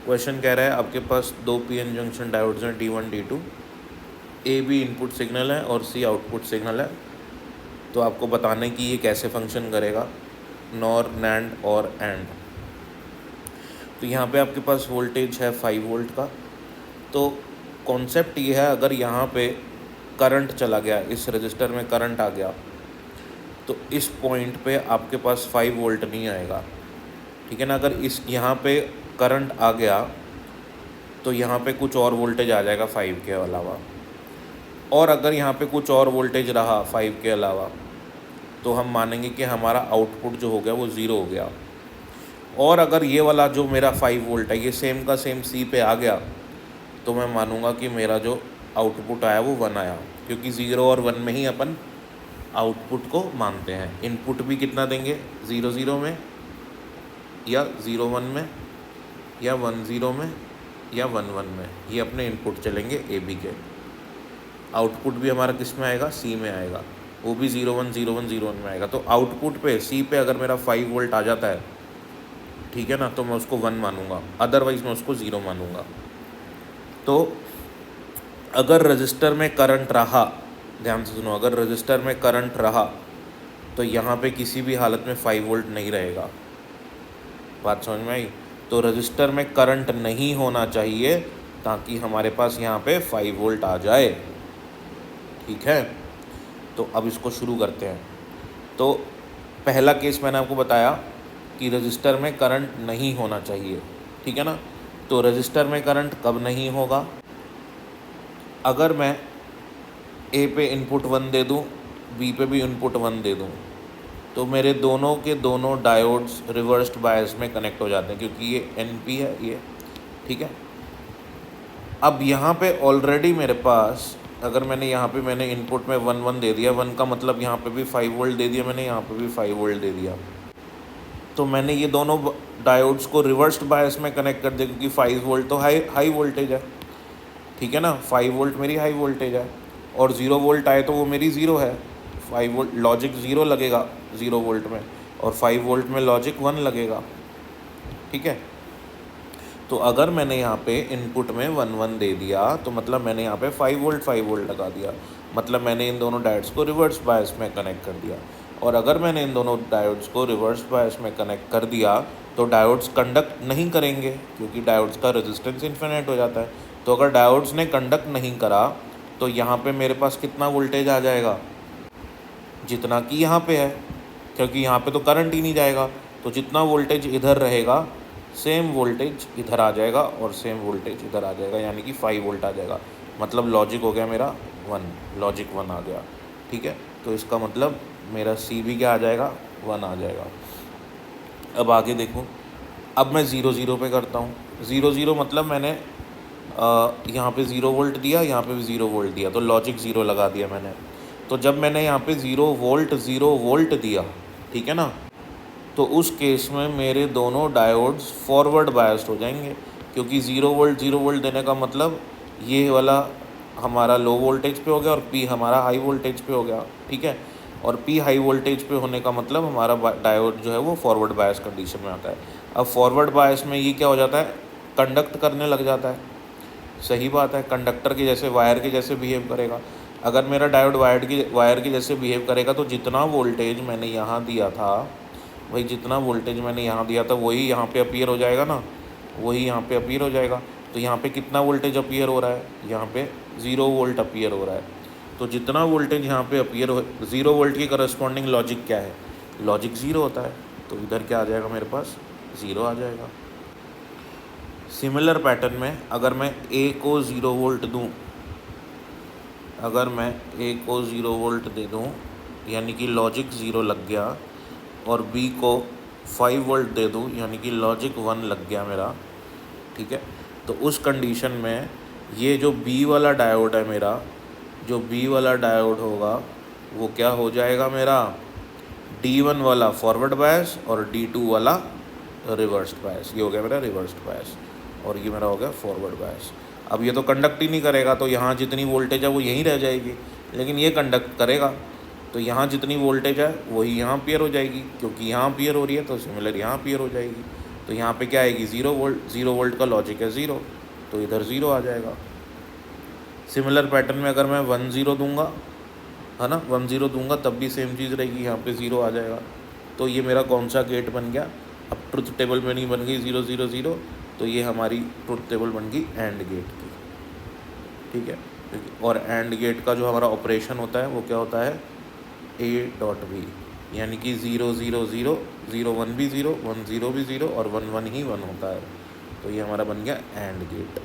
Question कह रहा है आपके पास दो पीएन जंक्शन डायोड्स हैं D1 D2, A B input signal है और सी आउटपुट सिग्नल है। तो आपको बताना है कि ये कैसे फंक्शन करेगा, नॉर नैंड और एंड। तो यहाँ पे आपके पास वोल्टेज है 5 वोल्ट का। तो कॉन्सेप्ट ये है, अगर यहाँ पे करंट चला गया, इस रजिस्टर में करंट आ गया, तो इस पॉइंट पे आपके पास 5 वोल्ट नहीं आएगा, ठीक है ना। अगर इस यहाँ पे करंट आ गया तो यहाँ पे कुछ और वोल्टेज आ जाएगा 5 के अलावा, और अगर यहाँ पे कुछ और वोल्टेज रहा 5 के अलावा तो हम मानेंगे कि हमारा आउटपुट जो हो गया वो 0 हो गया। और अगर ये वाला जो मेरा 5 वोल्ट है ये सेम का सेम सी पे आ गया तो मैं मानूंगा कि मेरा जो आउटपुट आया वो 1 आया, क्योंकि 0 और 1 में ही अपन आउटपुट को मानते हैं। इनपुट भी कितना देंगे, 0 0 में या 0 1 में या 1 0 में या 1 1 में, ये अपने इनपुट चलेंगे ए बी के। आउटपुट भी हमारा किस में आएगा, सी में आएगा, वो भी 0 1 0 1 0 1 में आएगा। तो आउटपुट पे सी पे अगर मेरा 5 वोल्ट आ जाता है, ठीक है ना, तो मैं उसको 1 मानूंगा, अदरवाइज़ मैं उसको 0 मानूंगा। तो अगर रजिस्टर में करंट रहा, ध्यान से सुनो, अगर रजिस्टर में करंट रहा तो यहाँ पे किसी भी हालत में 5 वोल्ट नहीं रहेगा। बात समझ में आई। तो रजिस्टर में करंट नहीं होना चाहिए ताकि हमारे पास यहाँ पे 5 वोल्ट आ जाए, ठीक है। तो अब इसको शुरू करते हैं। तो पहला केस मैंने आपको बताया कि रजिस्टर में करंट नहीं होना चाहिए, ठीक है ना। तो रजिस्टर में करंट कब नहीं होगा, अगर मैं ए पे इनपुट 1 दे दूँ, बी पे भी इनपुट 1 दे दूँ, तो मेरे दोनों के दोनों डायोड्स रिवर्स्ड बायस में कनेक्ट हो जाते हैं, क्योंकि ये NP है ये, ठीक है। अब यहाँ पे ऑलरेडी मेरे पास, अगर मैंने यहाँ पे मैंने इनपुट में 1 1 दे दिया, 1 का मतलब यहाँ पे भी 5 वोल्ट दे दिया मैंने, यहाँ पे भी 5 वोल्ट दे दिया, तो मैंने ये दोनों डायोड्स को रिवर्स्ड बायस में कनेक्ट कर दिया, क्योंकि 5 वोल्ट तो हाई वोल्टेज है, ठीक है ना। 5 वोल्ट मेरी हाई वोल्टेज है और 0 वोल्ट आए तो वो मेरी 0 है। 5 वोल्ट लॉजिक 0 लगेगा 0 वोल्ट में, और 5 वोल्ट में लॉजिक 1 लगेगा, ठीक है। तो अगर मैंने यहाँ पे इनपुट में 1 1 दे दिया तो मतलब मैंने यहाँ पे 5 वोल्ट लगा दिया, मतलब मैंने इन दोनों डायोड्स को रिवर्स बायस में कनेक्ट कर दिया। और अगर मैंने इन दोनों डायोड्स को रिवर्स बायस में कनेक्ट कर दिया तो डायोड्स कंडक्ट नहीं करेंगे, क्योंकि डायोड्स का रेजिस्टेंस इन्फिनिट हो जाता है। तो अगर डायोड्स ने कंडक्ट नहीं करा तो यहाँ पे मेरे पास कितना वोल्टेज आ जाएगा, जितना कि यहाँ पे है, क्योंकि यहाँ पे तो करंट ही नहीं जाएगा। तो जितना वोल्टेज इधर रहेगा सेम वोल्टेज इधर आ जाएगा और सेम वोल्टेज इधर आ जाएगा, यानी कि 5 वोल्ट आ जाएगा। मतलब लॉजिक हो गया मेरा 1, लॉजिक 1 आ गया, ठीक है। तो इसका मतलब मेरा सी भी क्या आ जाएगा, 1 आ जाएगा। अब आगे देखो, अब मैं 0 0 पे करता हूँ। 0 0 मतलब मैंने यहाँ पे 0 वोल्ट दिया, यहाँ पे भी 0 वोल्ट दिया, तो लॉजिक 0 लगा दिया मैंने। तो जब मैंने यहाँ पे 0 वोल्ट दिया, ठीक है ना, तो उस केस में मेरे दोनों डायोड्स फॉरवर्ड बायस्ड हो जाएंगे, क्योंकि 0 वोल्ट देने का मतलब ये वाला हमारा लो वोल्टेज पे हो गया और P हमारा हाई वोल्टेज पे हो गया, ठीक है। और P हाई वोल्टेज पे होने का मतलब हमारा डायोड जो है वो फॉरवर्ड बायस कंडीशन में आता है। अब फॉरवर्ड बायस में ये क्या हो जाता है, कंडक्ट करने लग जाता है। सही बात है, कंडक्टर के जैसे, वायर के जैसे बिहेव करेगा। अगर मेरा डायोड वायर के जैसे बिहेव करेगा तो जितना वोल्टेज मैंने यहाँ दिया था, वही जितना वोल्टेज मैंने यहाँ दिया था वही यहाँ पे अपीयर हो जाएगा ना, वही यहाँ पे अपीयर हो जाएगा। तो यहाँ पे कितना वोल्टेज अपीयर हो रहा है, यहाँ पे 0 वोल्ट अपीयर हो रहा है। तो जितना वोल्टेज यहाँ पे अपीयर हो, 0 वोल्ट की करस्पॉन्डिंग लॉजिक क्या है, लॉजिक 0 होता है। तो इधर क्या आ जाएगा मेरे पास, 0 आ जाएगा। सिमिलर पैटर्न में अगर मैं A को 0 वोल्ट दूँ, अगर मैं A को 0 वोल्ट दे दूँ, यानी कि लॉजिक 0 लग गया, और B को 5 वोल्ट दे दूँ, यानी कि लॉजिक 1 लग गया मेरा, ठीक है। तो उस कंडीशन में ये जो B वाला डायोड है मेरा, जो B वाला डायोड होगा वो क्या हो जाएगा मेरा, D1 वाला फॉरवर्ड बायस और D2 वाला रिवर्स्ड बायस। ये हो गया मेरा रिवर्स्ड बायस और ये मेरा हो गया फॉरवर्ड बायस। अब ये तो कंडक्ट ही नहीं करेगा, तो यहाँ जितनी वोल्टेज है वो यहीं रह जाएगी, लेकिन ये कंडक्ट करेगा, तो यहाँ जितनी वोल्टेज है वही यहाँ अपीयर हो जाएगी, क्योंकि यहाँ अपीयर हो रही है तो सिमिलर यहाँ अपीयर हो जाएगी। तो यहाँ पे क्या आएगी 0 वोल्ट, 0 वोल्ट का लॉजिक है 0, तो इधर 0 आ जाएगा। सिमिलर पैटर्न में अगर मैं 1 0 दूंगा, है ना, 1 0 दूंगा तब भी सेम चीज़ रहेगी, यहाँ पे 0 आ जाएगा। तो ये मेरा कौन सा गेट बन गया, अब ट्रुथ टेबल में नहीं बन गई 0 0 0, तो ये हमारी ट्रुथ टेबल बन गई एंड गेट की, ठीक है। और एंड गेट का जो हमारा ऑपरेशन होता है वो क्या होता है, A डॉट B, यानी कि 0 0 0 0 1 भी 0 1 0 भी 0 और 1 1 ही 1 होता है। तो ये हमारा बन गया एंड गेट।